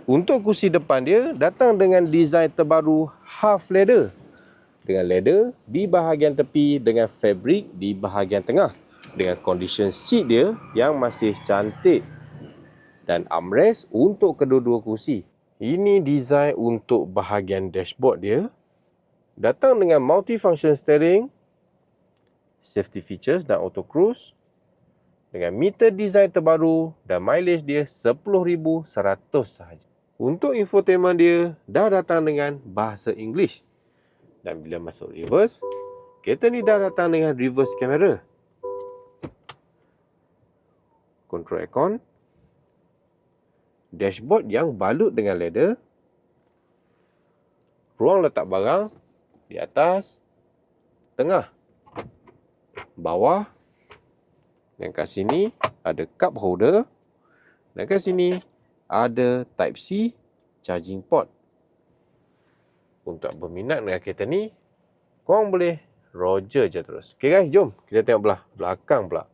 Untuk kursi depan dia datang dengan desain terbaru half leather. Dengan leather di bahagian tepi dengan fabric di bahagian tengah. Dengan condition seat dia yang masih cantik. Dan armrest untuk kedua-dua kursi. Ini desain untuk bahagian dashboard dia. Datang dengan multifunction steering, safety features dan auto cruise. Dengan meter desain terbaru dan mileage dia 10,100 sahaja. Untuk infotainment dia dah datang dengan bahasa English. Dan bila masuk reverse, kereta ni dah datang dengan reverse camera. Control aircon. Dashboard yang balut dengan leather. Ruang letak barang di atas, tengah, bawah. Dan kat sini ada cup holder. Dan kat sini ada Type-C charging port. Untuk berminat dengan kereta ni, korang boleh Roger je terus. Okay guys, jom kita tengok belah belakang pula.